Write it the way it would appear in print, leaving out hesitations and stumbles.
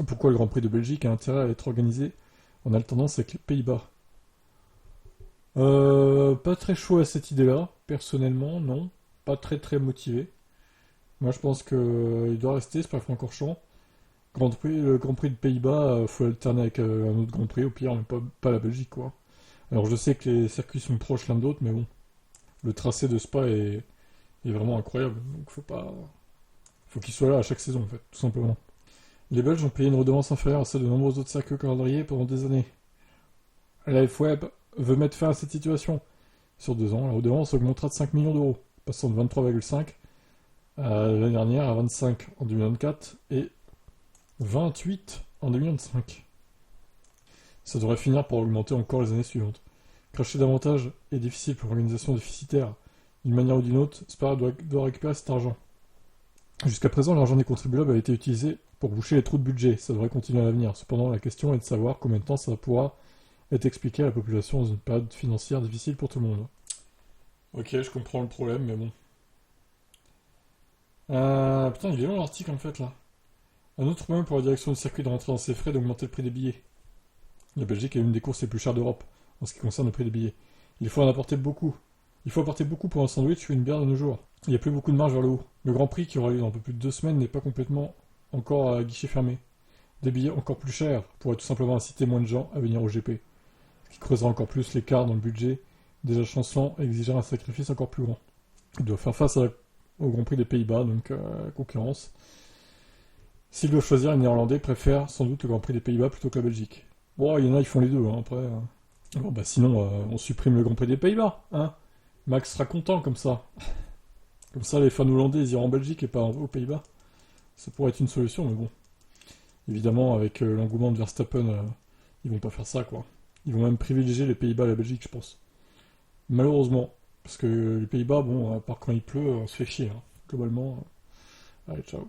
Pourquoi le Grand Prix de Belgique a intérêt à être organisé en alternance avec les Pays-Bas? Pas très chaud à cette idée-là, personnellement, non. Pas très très motivé. Moi je pense que il doit rester, Spa-Francorchamps. Le Grand Prix de Pays-Bas, faut alterner avec un autre Grand Prix, au pire, mais pas la Belgique, quoi. Alors je sais que les circuits sont proches l'un de l'autre, mais bon, le tracé de Spa est vraiment incroyable, donc faut qu'il soit là à chaque saison, en fait, tout simplement. Les Belges ont payé une redevance inférieure à celle de nombreux autres circuits calendriers pendant des années. La FWeb veut mettre fin à cette situation. Sur 2 ans, la redevance augmentera de 5 millions d'euros, passant de 23,5 l'année dernière à 25 en 2024 et 28 en 2025. Ça devrait finir par augmenter encore les années suivantes. Cracher davantage est difficile pour l'organisation déficitaire. D'une manière ou d'une autre, Spa doit récupérer cet argent. Jusqu'à présent, l'argent des contribuables a été utilisé pour boucher les trous de budget. Ça devrait continuer à l'avenir. Cependant, la question est de savoir combien de temps ça pourra être expliqué à la population dans une période financière difficile pour tout le monde. Ok, je comprends le problème, mais bon. Putain, il est long l'article en fait là. Un autre moyen pour la direction du circuit de rentrer dans ses frais est d'augmenter le prix des billets. La Belgique est l'une des courses les plus chères d'Europe en ce qui concerne le prix des billets. Il faut en apporter beaucoup. Il faut apporter beaucoup pour un sandwich ou une bière de nos jours. Il n'y a plus beaucoup de marge vers le haut. Le Grand Prix qui aura lieu dans un peu plus de 2 semaines n'est pas complètement encore à guichet fermé. Des billets encore plus chers pourraient tout simplement inciter moins de gens à venir au GP, ce qui creusera encore plus l'écart dans le budget, déjà chancelant et exigera un sacrifice encore plus grand. Il doit faire face au Grand Prix des Pays-Bas, donc concurrence. S'il doit choisir, les Néerlandais préfèrent sans doute le Grand Prix des Pays-Bas plutôt que la Belgique. Bon, il y en a, ils font les deux, hein, après. Bon, bah sinon, on supprime le Grand Prix des Pays-Bas, hein. Max sera content comme ça. Comme ça, les fans hollandais, ils iront en Belgique et pas aux Pays-Bas. Ça pourrait être une solution, mais bon. Évidemment, avec l'engouement de Verstappen, ils vont pas faire ça, quoi. Ils vont même privilégier les Pays-Bas à la Belgique, je pense. Malheureusement. Parce que les Pays-Bas, bon, à part quand il pleut, on se fait chier, hein. Globalement. Allez, ciao.